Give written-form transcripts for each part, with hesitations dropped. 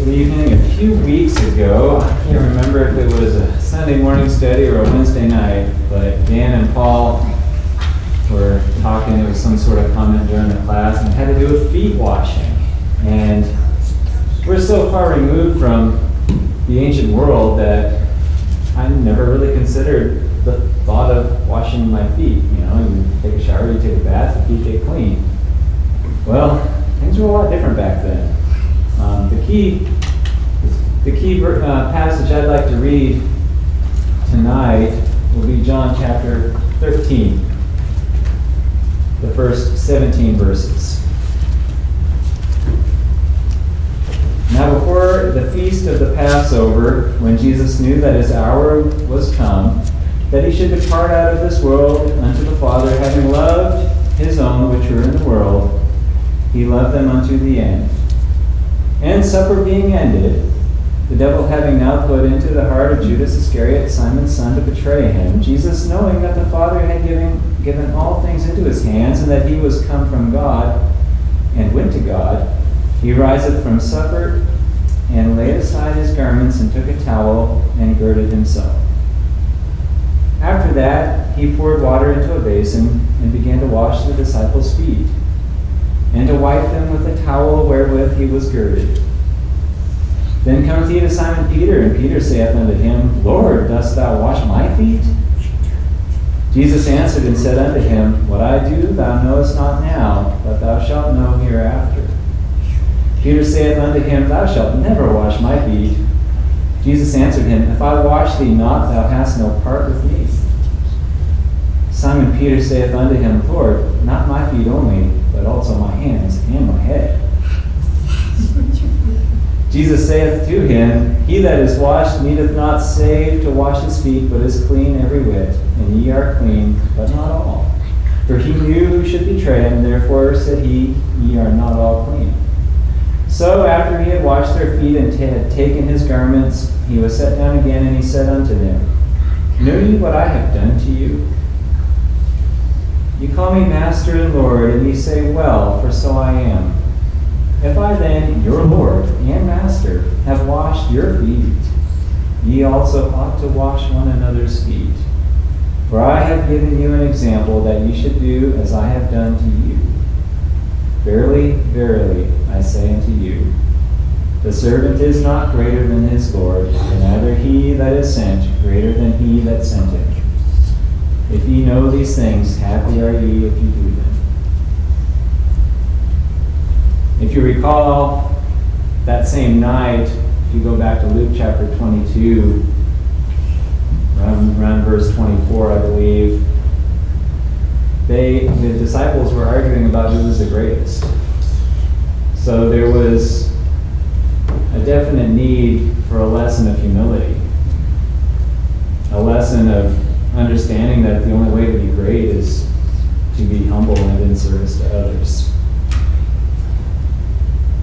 Good evening. A few weeks ago, I can't remember if it was a Sunday morning study or a Wednesday night, but Dan and Paul were talking. It was some sort of comment during the class, and it had to do with feet washing. And we're so far removed from the ancient world that I never really considered the thought of washing my feet. You know, you take a shower, you take a bath, the feet get clean. Well, things were a lot different back then. The key passage I'd like to read tonight will be John chapter 13, the first 17 verses. Now before the feast of the Passover, when Jesus knew that his hour was come, that he should depart out of this world unto the Father, having loved his own which were in the world, he loved them unto the end. And supper being ended, the devil having now put into the heart of Judas Iscariot, Simon's son, to betray him, Jesus, knowing that the Father had given all things into his hands, and that he was come from God, and went to God, he riseth from supper, and laid aside his garments, and took a towel, and girded himself. After that, he poured water into a basin, and began to wash the disciples' feet, and to wipe them with the towel wherewith he was girded. Then cometh he to Simon Peter, and Peter saith unto him, Lord, dost thou wash my feet? Jesus answered and said unto him, What I do thou knowest not now, but thou shalt know hereafter. Peter saith unto him, Thou shalt never wash my feet. Jesus answered him, If I wash thee not, thou hast no part with me. Simon Peter saith unto him, Lord, not my feet only, but also my hands and my head. Jesus saith to him, He that is washed needeth not save to wash his feet, but is clean every whit. And ye are clean, but not all. For he knew who should betray him, therefore said he, Ye are not all clean. So after he had washed their feet and had taken his garments, he was set down again, and he said unto them, Know ye what I have done to you? You call me Master and Lord, and ye say, Well, for so I am. If I then, your Lord and Master, have washed your feet, ye also ought to wash one another's feet. For I have given you an example that ye should do as I have done to you. Verily, verily, I say unto you, the servant is not greater than his Lord, and neither he that is sent greater than he that sent him. If ye know these things, happy are ye if ye do them. If you recall, that same night, if you go back to Luke chapter 22, around verse 24, I believe, the disciples were arguing about who was the greatest. So there was a definite need for a lesson of humility, a lesson of understanding that the only way to be great is to be humble and in service to others.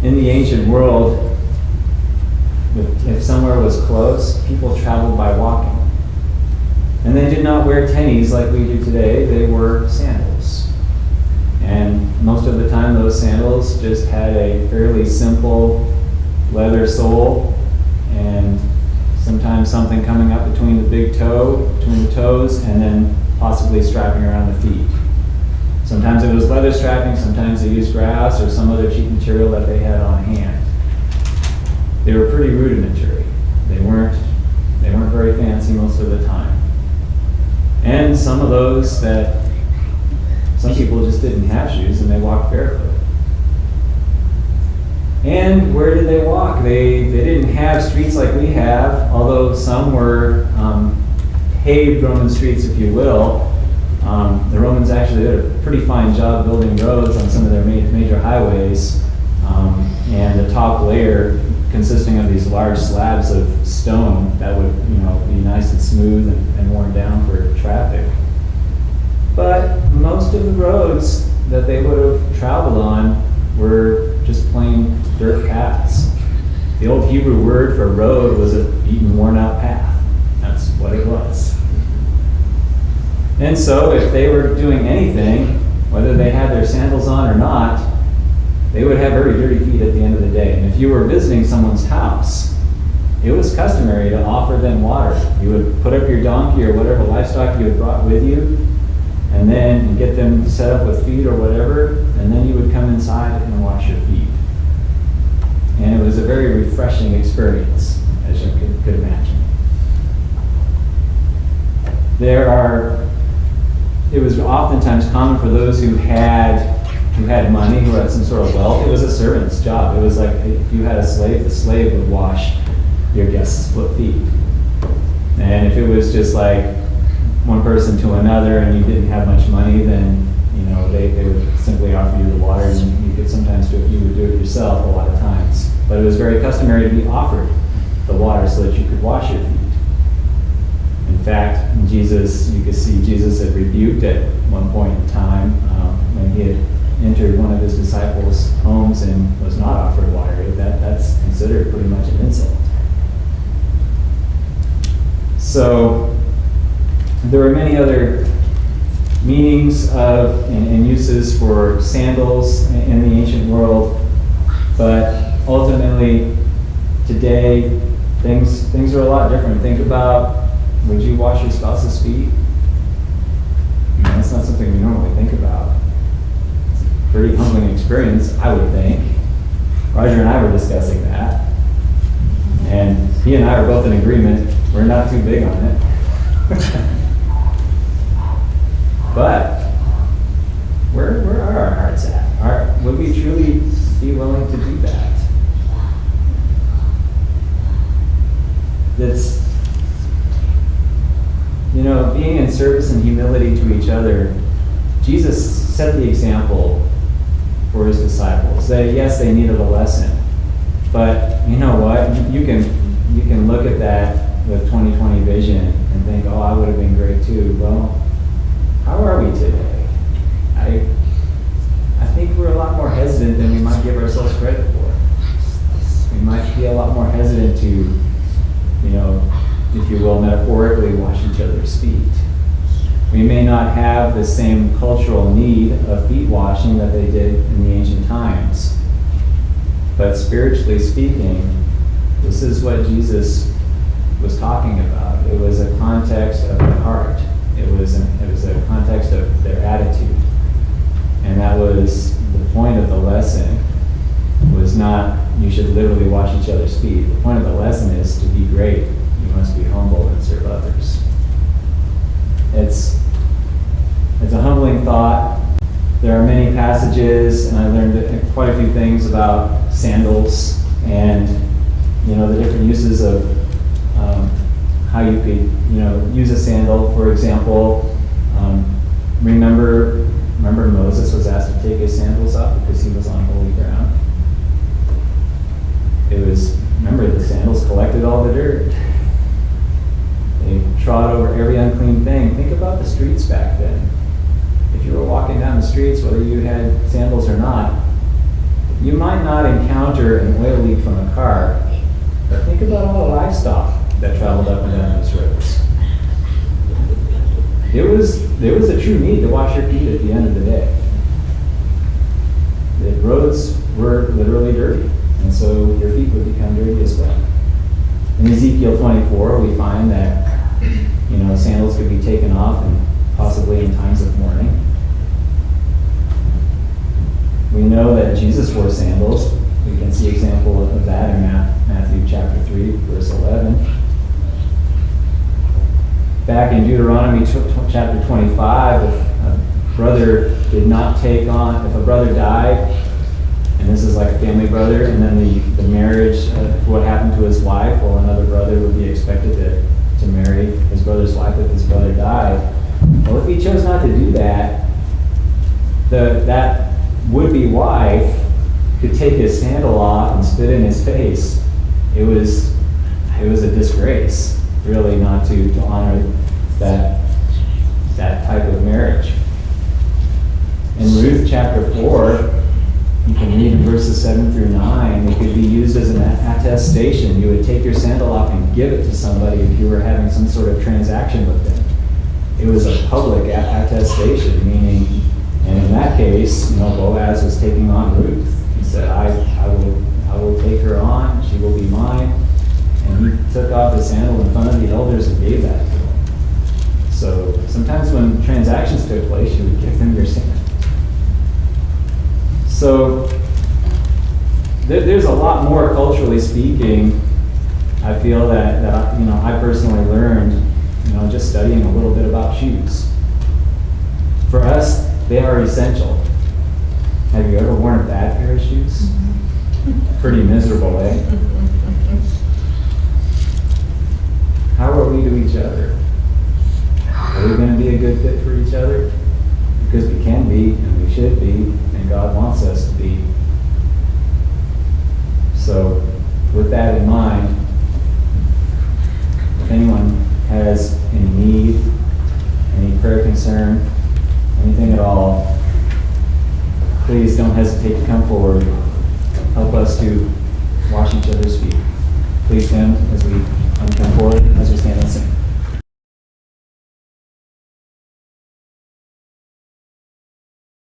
In the ancient world, if somewhere was close, people traveled by walking. And they did not wear tennies like we do today, they wore sandals. And most of the time those sandals just had a fairly simple leather sole, and sometimes something coming up between the big toe, between the toes, and then possibly strapping around the feet. Sometimes it was leather strapping, sometimes they used grass or some other cheap material that they had on hand. They were pretty rudimentary. They weren't very fancy most of the time. And some of those that some people just didn't have shoes and they walked barefoot. And where did they walk? They didn't have streets like we have, although some were paved Roman streets, if you will. The Romans actually did a pretty fine job building roads on some of their major highways, and the top layer consisting of these large slabs of stone that would, be nice and smooth and worn down for traffic. But most of the roads that they would have traveled on were just plain dirt paths. The old Hebrew word for road was a beaten, worn-out path. That's what it was. And so if they were doing anything, whether they had their sandals on or not, they would have very dirty feet at the end of the day. And if if you were visiting someone's house, it was customary to offer them water. You would put up your donkey or whatever livestock you had brought with you, and then get them set up with feet or whatever, and then you would come inside and wash your feet. And it was a very refreshing experience, as you could imagine. It was oftentimes common for those who had money, who had some sort of wealth. It was a servant's job. It was like if you had a slave, the slave would wash your guests' feet. And if it was just like one person to another and you didn't have much money, then they would simply offer you the water, and you could sometimes you would do it yourself a lot of times. But it was very customary to be offered the water so that you could wash your feet. In fact, you could see Jesus had rebuked at one point in time when he had entered one of his disciples' homes and was not offered water. That's considered pretty much an insult. So there were many other meanings of and uses for sandals in the ancient world, but ultimately today things are a lot different. Think about, would you wash your spouse's feet? That's not something we normally think about. It's a pretty humbling experience, I would think. Roger and I were discussing that, and he and I are both in agreement. We're not too big on it. But where are our hearts at? Would we truly be willing to do that? That's, being in service and humility to each other. Jesus set the example for his disciples. They needed a lesson, but you know what? You can look at that with 20/20 vision and think, oh, I would have been great too. Well, how are we today? I think we're a lot more hesitant than we might give ourselves credit for. We might be a lot more hesitant to, if you will, metaphorically wash each other's feet. We may not have the same cultural need of feet washing that they did in the ancient times. But spiritually speaking, this is what Jesus was talking about. It was a context of the heart. It was a context of their attitude. And that was the point of the lesson, was not you should literally wash each other's feet. The point of the lesson is to be great. You must be humble and serve others. It's a humbling thought. There are many passages, and I learned quite a few things about sandals and the different uses of how you could use a sandal. For example, remember Moses was asked to take his sandals off because he was on holy ground. Remember the sandals collected all the dirt. They trod over every unclean thing. Think about the streets back then. If you were walking down the streets, whether you had sandals or not, you might not encounter an oil leak from a car, but think about all the livestock that traveled up and down those roads. There was a true need to wash your feet at the end of the day. The roads were literally dirty, and so your feet would become dirty as well. In Ezekiel 24, we find that sandals could be taken off, and possibly in times of mourning. We know that Jesus wore sandals. We can see example of that in Matthew chapter 3, verse 11. Back in Deuteronomy chapter 25, if a brother if a brother died, and this is like a family brother, and then the marriage, what happened to his wife, well, another brother would be expected to marry his brother's wife if his brother died. Well, if he chose not to do that, that would-be wife could take his sandal off and spit in his face. It was a disgrace, really, not to honor that type of marriage. In Ruth chapter 4, you can read in verses 7 through 9, it could be used as an attestation. You would take your sandal off and give it to somebody if you were having some sort of transaction with them. It was a public attestation, meaning, and in that case, Boaz was taking on Ruth. He said, I will take her sandal in front of the elders and gave that to them. So sometimes when transactions took place, you would give them your sandal. So there's a lot more, culturally speaking, I feel that I personally learned, just studying a little bit about shoes. For us, they are essential. Have you ever worn a bad pair of shoes? Pretty miserable, eh? How are we to each other? Are we going to be a good fit for each other? Because we can be, and we should be, and God wants us to be. So, with that in mind, if anyone has any need, any prayer concern, anything at all, please don't hesitate to come forward. Help us to wash each other's feet. Please, Tim.